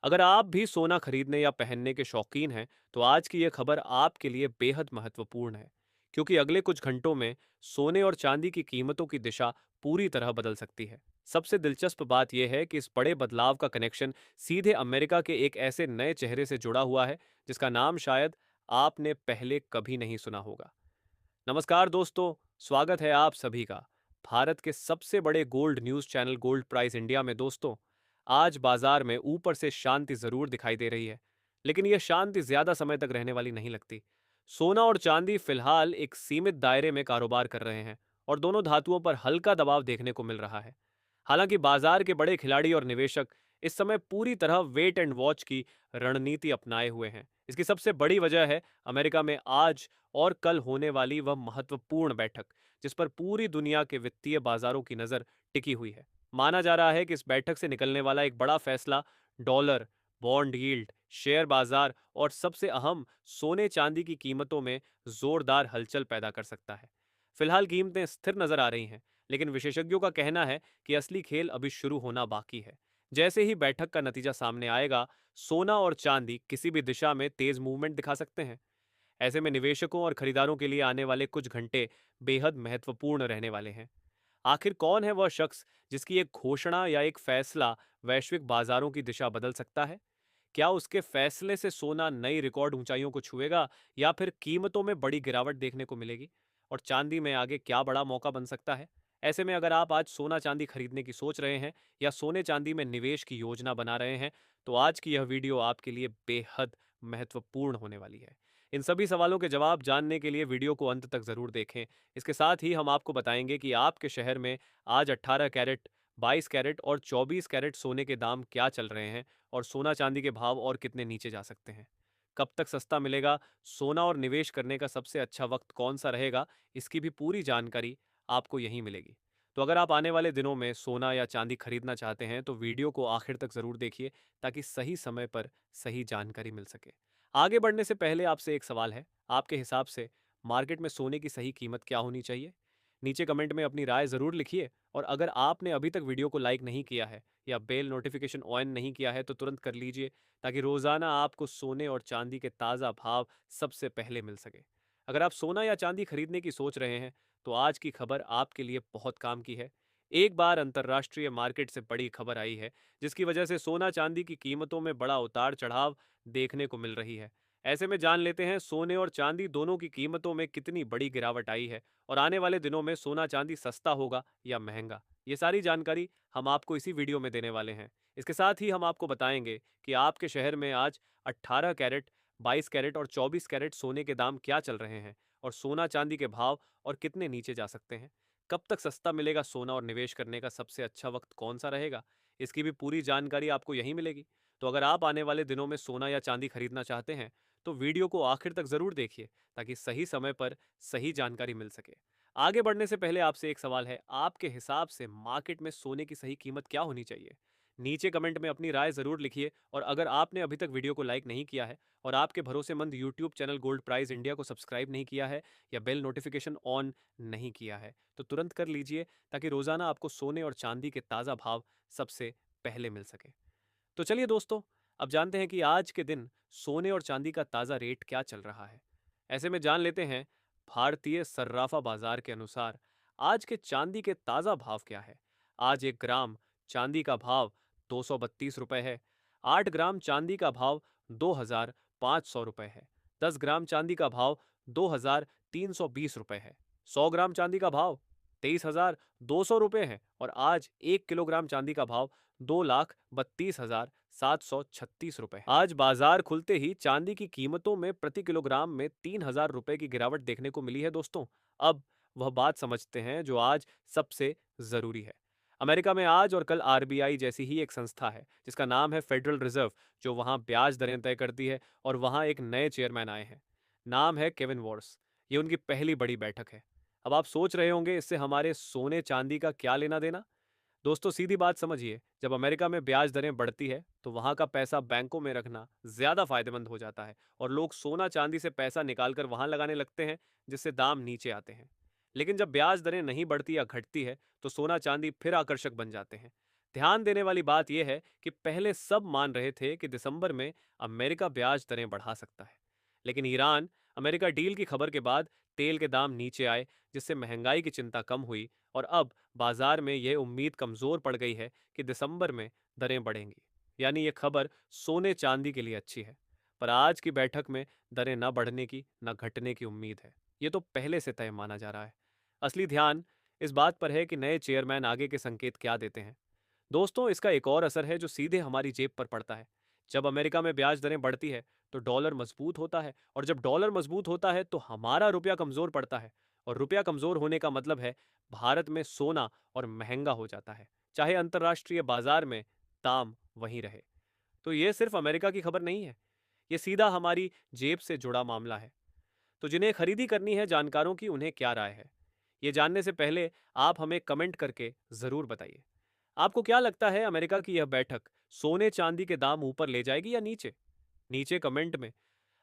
अगर आप भी सोना खरीदने या पहनने के शौकीन हैं, तो आज की यह खबर आपके लिए बेहद महत्वपूर्ण है, क्योंकि अगले कुछ घंटों में सोने और चांदी की कीमतों की दिशा पूरी तरह बदल सकती है। सबसे दिलचस्प बात यह है कि इस बड़े बदलाव का कनेक्शन सीधे अमेरिका के एक ऐसे नए चेहरे से जुड़ा हुआ है, जिसका नाम शायद आपने पहले कभी नहीं सुना होगा। नमस्कार दोस्तों, स्वागत है आप सभी का भारत के सबसे बड़े gold news channel gold price India में। दोस्तों, आज बाजार में ऊपर से शांति जरूर दिखाई दे रही है, लेकिन यह शांति ज्यादा समय तक रहने वाली नहीं लगती। सोना और चांदी फिलहाल एक सीमित दायरे में कारोबार कर रहे हैं और दोनों धातुओं पर हल्का दबाव देखने को मिल रहा है। हालांकि बाजार के बड़े खिलाड़ी और निवेशक इस समय पूरी तरह वेट एंड वॉच की रणनीति अपनाए हुए हैं। इसकी सबसे बड़ी वजह है अमेरिका में आज और कल होने वाली वह महत्वपूर्ण बैठक, जिस पर पूरी दुनिया के वित्तीय बाजारों की नजर टिकी हुई है। माना जा रहा है कि इस बैठक से निकलने वाला एक बड़ा फैसला डॉलर, बॉन्ड यील्ड, शेयर बाजार और सबसे अहम सोने चांदी की कीमतों में जोरदार हलचल पैदा कर सकता है। फिलहाल कीमतें स्थिर नजर आ रही हैं, लेकिन विशेषज्ञों का कहना है कि असली खेल अभी शुरू होना बाकी है। जैसे ही बैठक का नतीजा सामने आएगा, सोना और चांदी किसी भी दिशा में तेज मूवमेंट दिखा सकते हैं। ऐसे में निवेशकों और खरीदारों के लिए आने वाले कुछ घंटे बेहद महत्वपूर्ण रहने वाले हैं। आखिर कौन है वह शख्स जिसकी एक घोषणा या एक फैसला वैश्विक बाजारों की दिशा बदल सकता है? क्या उसके फैसले से सोना नई रिकॉर्ड ऊंचाइयों को छुएगा या फिर कीमतों में बड़ी गिरावट देखने को मिलेगी? और चांदी में आगे क्या बड़ा मौका बन सकता है? ऐसे में अगर आप आज सोना चांदी खरीदने की सोच रहे हैं या सोने चांदी में निवेश की योजना बना रहे हैं, तो आज की यह वीडियो आपके लिए बेहद महत्वपूर्ण होने वाली है। इन सभी सवालों के जवाब जानने के लिए वीडियो को अंत तक जरूर देखें। इसके साथ ही हम आपको बताएंगे कि आपके शहर में आज 18 कैरेट, 22 कैरेट और 24 कैरेट सोने के दाम क्या चल रहे हैं और सोना चांदी के भाव और कितने नीचे जा सकते हैं। कब तक सस्ता मिलेगा, सोना और निवेश करने का सबसे अच्छा वक्त कौन सा रहेगा, इसकी भी पूरी जानकारी आपको यहीं मिलेगी। तो अगर आप आने वाले दिनों में सोना या चांदी खरीदना चाहते हैं, तो वीडियो को आखिर तक ज़रूर देखिए, ताकि सही समय पर सही जानकारी मिल सके। आगे बढ़ने से पहले आपसे एक सवाल है, आपके हिसाब से मार्केट में सोने की सही कीमत क्या होनी चाहिए? नीचे कमेंट में अपनी राय ज़रूर लिखिए, और अगर आपने अभी तक वीडियो को लाइक नहीं किया है या बेल नोटिफिकेशन ऑन नहीं किया है, तो तुरंत कर लीजिए, ताकि रोज़ाना आपको सोने और चांदी के ताज़ा भाव सबसे पहले मिल सके। अगर आप सोना या चांदी खरीदने की सोच रहे हैं, तो आज की खबर आपके लिए बहुत काम की है। एक बार अंतर्राष्ट्रीय मार्केट से बड़ी खबर आई है, जिसकी वजह से सोना चांदी की कीमतों में बड़ा उतार चढ़ाव देखने को मिल रही है। ऐसे में जान लेते हैं सोने और चांदी दोनों की कीमतों में कितनी बड़ी गिरावट आई है, और आने वाले दिनों में सोना चांदी सस्ता होगा या महंगा। ये सारी जानकारी हम आपको इसी वीडियो में देने वाले हैं। इसके साथ ही हम आपको बताएंगे कि आपके शहर में आज 18 कैरेट, 22 कैरेट और 24 कैरेट सोने के दाम क्या चल रहे हैं, और सोना चांदी के भाव और कितने नीचे जा सकते हैं। कब तक सस्ता मिलेगा सोना, और निवेश करने का सबसे अच्छा वक्त कौन सा रहेगा, इसकी भी पूरी जानकारी आपको यहीं मिलेगी। तो अगर आप आने वाले दिनों में सोना या चांदी खरीदना चाहते हैं, तो वीडियो को आखिर तक जरूर देखिए, ताकि सही समय पर सही जानकारी मिल सके। आगे बढ़ने से पहले आपसे एक सवाल है, आपके हिसाब से मार्केट में सोने की सही कीमत क्या होनी चाहिए? नीचे कमेंट में अपनी राय जरूर लिखिए, और अगर आपने अभी तक वीडियो को लाइक नहीं किया है और आपके भरोसेमंद YouTube channel gold prize India को सब्सक्राइब नहीं किया है या बेल नोटिफिकेशन ऑन नहीं किया है, तो तुरंत कर लीजिए, ताकि रोजाना आपको सोने और चांदी के ताज़ा भाव सबसे पहले मिल सके। तो चलिए दोस्तों, अब जानते हैं कि आज के दिन सोने और चांदी का ताज़ा रेट क्या चल रहा है। ऐसे में जान लेते हैं भारतीय सर्राफा बाजार के अनुसार आज के चांदी के ताज़ा भाव क्या है। आज 1 ग्राम चांदी का भाव 232 रुपये है। 8 ग्राम चांदी का भाव 2500 रुपये है। 10 ग्राम चांदी का भाव 2320 रुपये है। 100 ग्राम चांदी का भाव 23,200 रुपये है। और आज 1 किलोग्राम चांदी का भाव 2,32,736 रुपये। आज बाजार खुलते ही चांदी की कीमतों में प्रति किलोग्राम में 3,000 रुपये की गिरावट देखने को मिली है दोस्तों। अब वह बात समझते हैं जो आज सबसे जरूरी है। अमेरिका में आज और कल आरबीआई जैसी ही एक संस्था है, जिसका नाम है फेडरल रिजर्व, जो वहां ब्याज दरें तय करती है, और वहां एक नए चेयरमैन आए हैं। नाम है केविन वॉर्स। ये उनकी पहली बड़ी बैठक है। अब आप सोच रहे होंगे, इससे हमारे सोने चांदी का क्या लेना देना? दोस्तों, सीधी बात समझिए, जब अमेरिका में ब्याज दरें बढ़ती है, तो वहां का पैसा बैंकों में रखना ज्यादा फायदेमंद हो जाता है, और लोग सोना चांदी से पैसा निकालकर वहां लगाने लगते हैं, जिससे दाम नीचे आते हैं। लेकिन जब ब्याज दरें नहीं बढ़ती या घटती है, तो सोना चांदी फिर आकर्षक बन जाते हैं। ध्यान देने वाली बात यह है कि पहले सब मान रहे थे कि दिसंबर में अमेरिका ब्याज दरें बढ़ा सकता है, लेकिन ईरान अमेरिका डील की खबर के बाद तेल के दाम नीचे आए, जिससे महंगाई की चिंता कम हुई और अब बाजार में यह उम्मीद कमजोर पड़ गई है कि दिसंबर में दरें बढ़ेंगी। यानी यह खबर सोने चांदी के लिए अच्छी है, पर आज की बैठक में दरें न बढ़ने की न घटने की उम्मीद है। ये तो पहले से तय माना जा रहा है। असली ध्यान इस बात पर है कि नए चेयरमैन आगे के संकेत क्या देते हैं। दोस्तों, इसका एक और असर है जो सीधे हमारी जेब पर पड़ता है। जब अमेरिका में ब्याज दरें बढ़ती है तो डॉलर मजबूत होता है, और जब डॉलर मजबूत होता है तो हमारा रुपया कमजोर पड़ता है, और रुपया कमजोर होने का मतलब है भारत में सोना और महंगा हो जाता है, चाहे अंतर्राष्ट्रीय बाजार में दाम वहीं रहे। तो ये सिर्फ अमेरिका की खबर नहीं है, ये सीधा हमारी जेब से जुड़ा मामला है। तो जिन्हें खरीदी करनी है, जानकारों की उन्हें क्या राय है, ये जानने से पहले आप हमें कमेंट करके जरूर बताइए। आपको क्या लगता है, अमेरिका की यह बैठक सोने चांदी के दाम ऊपर ले जाएगी या नीचे? नीचे कमेंट में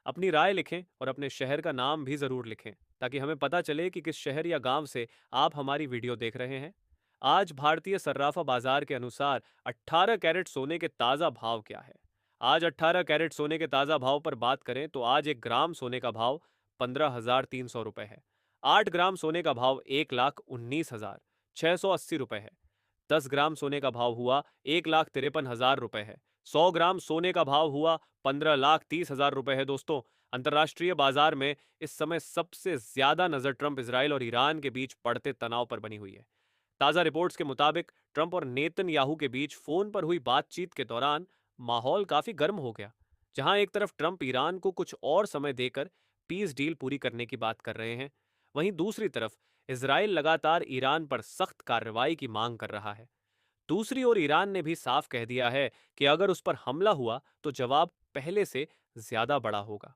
अपनी राय लिखें और अपने शहर का नाम भी जरूर लिखें, ताकि हमें पता चले कि किस शहर या गांव से आप हमारी वीडियो देख रहे हैं। आज भारतीय सर्राफा बाजार के अनुसार 18 कैरेट सोने के ताजा भाव क्या है? आज 18 कैरेट सोने के ताजा भाव पर बात करें तो आज 1 ग्राम सोने का भाव 15,300 रुपए है। 8 ग्राम सोने का भाव 1,19,680 रुपए है। 10 ग्राम सोने का भाव हुआ 1,53,000 रुपए है। 100 ग्राम सोने का भाव हुआ 15,30,000 रुपए है। दोस्तों, अंतर्राष्ट्रीय बाजार में इस समय सबसे ज्यादा नजर ट्रंप, इजराइल और ईरान के बीच बढ़ते तनाव पर बनी हुई है। ताजा रिपोर्ट्स के मुताबिक ट्रंप और नेतन्याहू के बीच फोन पर हुई बातचीत के दौरान माहौल काफी गर्म हो गया। जहां एक तरफ ट्रंप ईरान को कुछ और समय देकर पीस डील पूरी करने की बात कर रहे हैं, वहीं दूसरी तरफ इसराइल लगातार ईरान पर सख्त कार्रवाई की मांग कर रहा है। दूसरी ओर ईरान ने भी साफ कह दिया है कि अगर उस पर हमला हुआ तो जवाब पहले से ज्यादा बड़ा होगा।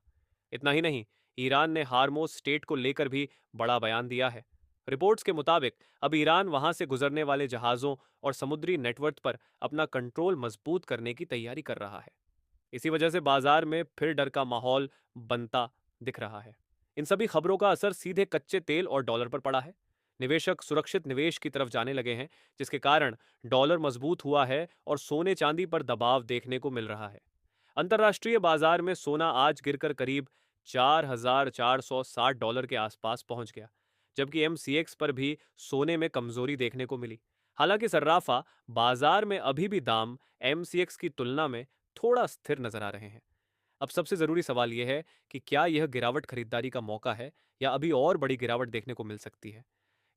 इतना ही नहीं, ईरान ने हार्मोज स्टेट को लेकर भी बड़ा बयान दिया है। रिपोर्ट्स के मुताबिक अब ईरान वहां से गुजरने वाले जहाजों और समुद्री नेटवर्क पर अपना कंट्रोल मजबूत करने की तैयारी कर रहा है। इसी वजह से बाजार में फिर डर का माहौल बनता दिख रहा है। इन सभी खबरों का असर सीधे कच्चे तेल और डॉलर पर पड़ा है। निवेशक सुरक्षित निवेश की तरफ जाने लगे हैं, जिसके कारण डॉलर मजबूत हुआ है और सोने चांदी पर दबाव देखने को मिल रहा है। अंतर्राष्ट्रीय बाजार में सोना आज गिरकर करीब $4,460 के आसपास पहुंच गया, जबकि एमसीएक्स पर भी सोने में कमजोरी देखने को मिली। हालांकि सर्राफा बाजार में अभी भी दाम एमसीएक्स की तुलना में थोड़ा स्थिर नजर आ रहे हैं। अब सबसे जरूरी सवाल यह है कि क्या यह गिरावट खरीदारी का मौका है या अभी और बड़ी गिरावट देखने को मिल सकती है।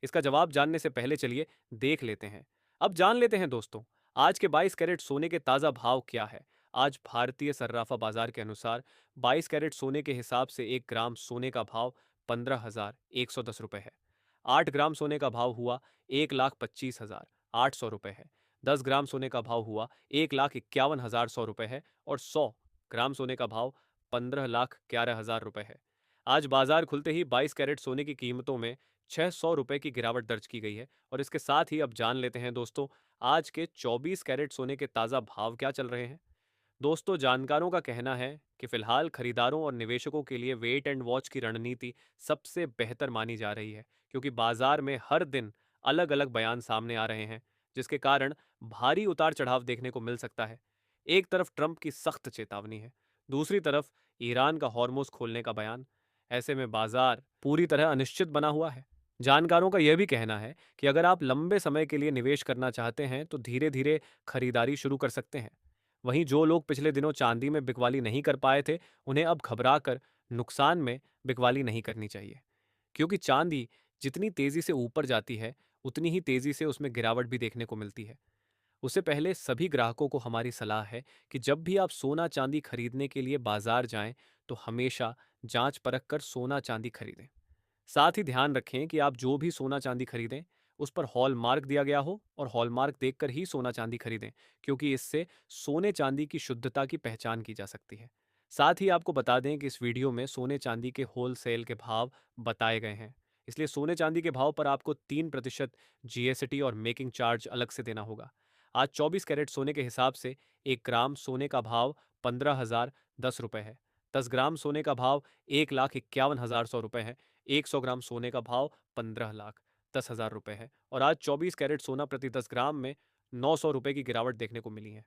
इसका जवाब जानने से पहले चलिए देख लेते हैं। अब जान लेते हैं दोस्तों, आज के 22 कैरेट सोने के ताज़ा भाव क्या है। आज भारतीय सर्राफा बाजार के अनुसार 22 कैरेट सोने के हिसाब से 1 ग्राम सोने का भाव 15,110 रुपये है। 8 ग्राम सोने का भाव हुआ 1,25,800 रुपये है। 10 ग्राम सोने का भाव हुआ 1,51,100 रुपये है और 100 ग्राम सोने का भाव 15,11,000 रुपये है। आज बाजार खुलते ही 22 कैरेट सोने की कीमतों में 600 रुपये की गिरावट दर्ज की गई है। और इसके साथ ही अब जान लेते हैं दोस्तों, आज के 24 कैरेट सोने के ताज़ा भाव क्या चल रहे हैं। दोस्तों, जानकारों का कहना है कि फिलहाल खरीदारों और निवेशकों के लिए वेट एंड वॉच की रणनीति सबसे बेहतर मानी जा रही है, क्योंकि बाजार में हर दिन अलग अलग बयान सामने आ रहे हैं, जिसके कारण भारी उतार चढ़ाव देखने को मिल सकता है। एक तरफ ट्रंप की सख्त चेतावनी है, दूसरी तरफ ईरान का हॉर्मोज खोलने का बयान। ऐसे में बाजार पूरी तरह अनिश्चित बना हुआ है। जानकारों का यह भी कहना है कि अगर आप लंबे समय के लिए निवेश करना चाहते हैं तो धीरे धीरे खरीदारी शुरू कर सकते हैं। वहीं जो लोग पिछले दिनों चांदी में बिकवाली नहीं कर पाए थे, उन्हें अब घबराकर नुकसान में बिकवाली नहीं करनी चाहिए, क्योंकि चांदी जितनी तेजी से ऊपर जाती है उतनी ही तेजी से उसमें गिरावट भी देखने को मिलती है। उससे पहले सभी ग्राहकों को हमारी सलाह है कि जब भी आप सोना चांदी खरीदने के लिए बाजार जाएं तो हमेशा जांच परख कर सोना चांदी खरीदें। साथ ही ध्यान रखें कि आप जो भी सोना चांदी खरीदें उस पर हॉलमार्क दिया गया हो, और हॉलमार्क देखकर ही सोना चांदी खरीदें, क्योंकि इससे सोने चांदी की शुद्धता की पहचान की जा सकती है। साथ ही आपको बता दें कि इस वीडियो में सोने चांदी के होलसेल के भाव बताए गए हैं, इसलिए सोने चांदी के भाव पर आपको 3% जीएसटी और मेकिंग चार्ज अलग से देना होगा। आज 24 कैरेट सोने के हिसाब से 1 ग्राम सोने का भाव 15,010 रुपये है। 10 ग्राम सोने का भाव 1,51,100 रुपये है। 100 ग्राम सोने का भाव 15,10,000 रुपये है। और आज 24 कैरेट सोना प्रति 10 ग्राम में 900 रुपए की गिरावट देखने को मिली है।